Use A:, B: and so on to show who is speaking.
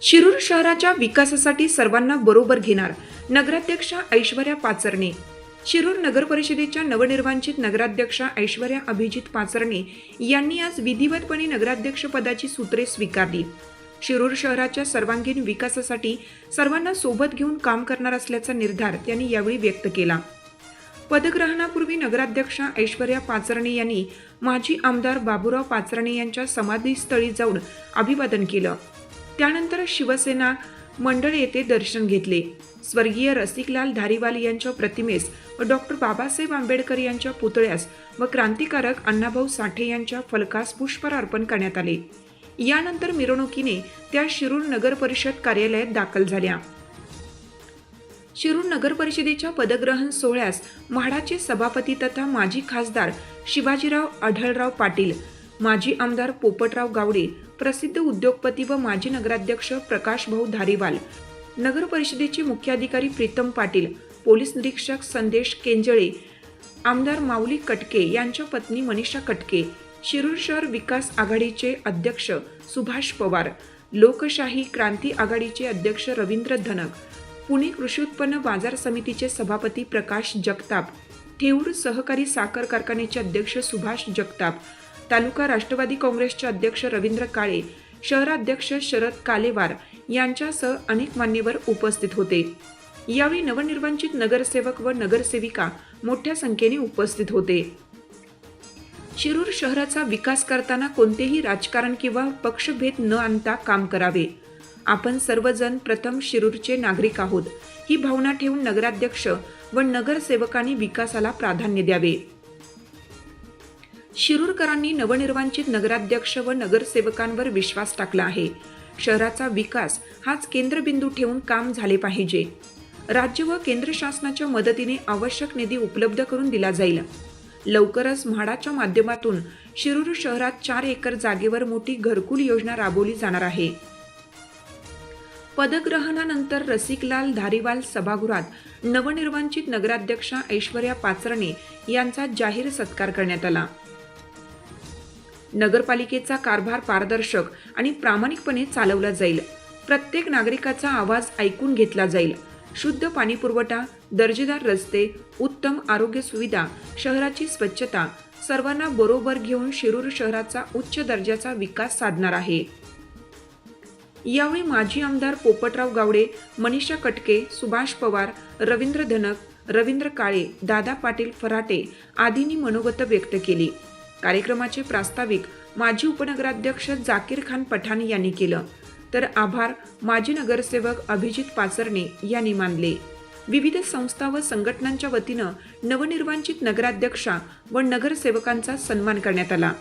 A: शिरूर शहराच्या विकासासाठी सर्वांना बरोबर घेणार नगराध्यक्षा ऐश्वर्या पाचरणे। शिरूर नगर परिषदेच्या नवनिर्वाचित नगराध्यक्षा ऐश्वर्या अभिजित पाचरणे यांनी आज विधिवतपणे नगराध्यक्ष पदाची सूत्रे स्वीकारली। शिरूर शहराच्या सर्वांगीण विकासासाठी सर्वांना सोबत घेऊन काम करणार असल्याचा निर्धार त्यांनी यावेळी व्यक्त केला। पदग्रहणापूर्वी नगराध्यक्षा ऐश्वर्या पाचरणे यांनी माजी आमदार बाबूराव पाचरणे यांच्या समाधीस्थळी जाऊन अभिवादन केलं। त्यानंतर शिवसेना मंडळ येथे दर्शन घेतले। स्वर्गीय रसिकलाल धारीवाल यांच्या प्रतिमेस व डॉक्टर बाबासाहेब आंबेडकर यांच्या पुतळ्यास व क्रांतिकारक अण्णाभाऊ साठे यांच्या फलकास पुष्पहार अर्पण करण्यात आले। यानंतर मिरवणुकीने त्या शिरूर नगर परिषद कार्यालयात दाखल झाल्या। शिरूर नगर परिषदेच्या पदग्रहण सोहळ्यास म्हाडाचे सभापती तथा माजी खासदार शिवाजीराव आढळराव पाटील, माजी आमदार पोपटराव गावडे, प्रसिद्ध उद्योगपती व माजी नगराध्यक्ष प्रकाशभाऊ धारीवाल, नगर परिषदेचे मुख्याधिकारी प्रीतम पाटील, पोलीस निरीक्षक संदेश केंजळे, आमदार माऊली कटके यांच्या पत्नी मनीषा कटके, शिरूर शहर विकास आघाडीचे अध्यक्ष सुभाष पवार, लोकशाही क्रांती आघाडीचे अध्यक्ष रवींद्र धनक, पुणे कृषी उत्पन्न बाजार समितीचे सभापती प्रकाश जगताप, थेऊर सहकारी साखर कारखान्याचे अध्यक्ष सुभाष जगताप, तालुका राष्ट्रवादी काँग्रेसचे अध्यक्ष रवींद्र काळे, शहराध्यक्ष शरद कालेवार यांच्यासह अनेक मान्यवर उपस्थित होते। यावेळी नवनिर्वाचित नगरसेवक व नगरसेविका मोठ्या संख्येने उपस्थित होते। शिरूर शहराचा विकास करताना कोणतेही राजकारण किंवा पक्षभेद न आणता काम करावे। आपण सर्वजण प्रथम शिरूरचे नागरिक आहोत ही भावना ठेवून नगराध्यक्ष व नगरसेवकांनी विकासाला प्राधान्य द्यावे। शिरूरकरांनी नवनिर्वाचित नगराध्यक्ष व नगरसेवकांवर विश्वास टाकला आहे। शहराचा विकास हाच केंद्रबिंदू ठेवून काम झाले पाहिजे। राज्य व केंद्र शासनाच्या मदतीने आवश्यक निधी उपलब्ध करून दिला जाईल। लवकरच म्हाडाच्या माध्यमातून शिरूर शहरात 4 एकर जागेवर मोठी घरकुल योजना राबवली जाणार आहे। पदग्रहणानंतर रसिकलाल धारीवाल सभागृहात नवनिर्वाचित नगराध्यक्षा ऐश्वर्या पाचरणे यांचा जाहीर सत्कार करण्यात आला। नगरपालिकेचा कारभार पारदर्शक आणि प्रामाणिकपणे चालवला जाईल। प्रत्येक नागरिकाचा आवाज ऐकून घेतला जाईल। शुद्ध पाणीपुरवठा, दर्जेदार रस्ते, उत्तम आरोग्य सुविधा, शहराची स्वच्छता सर्वांना बरोबर घेऊन शिरूर शहराचा उच्च दर्जाचा विकास साधणार आहे। यावेळी माजी आमदार पोपटराव गावडे, मनीषा कटके, सुभाष पवार, रवींद्र धनक, रवींद्र काळे, दादा पाटील फराटे आदींनी मनोगत व्यक्त केली। कार्यक्रमाचे प्रास्ताविक माजी उपनगराध्यक्ष जाकीर खान पठाण यांनी केलं, तर आभार माजी नगरसेवक अभिजित पाचरणे यांनी मानले। विविध संस्था व संघटनांच्या वतीनं नवनिर्वाचित नगराध्यक्षा व नगरसेवकांचा सन्मान करण्यात आला।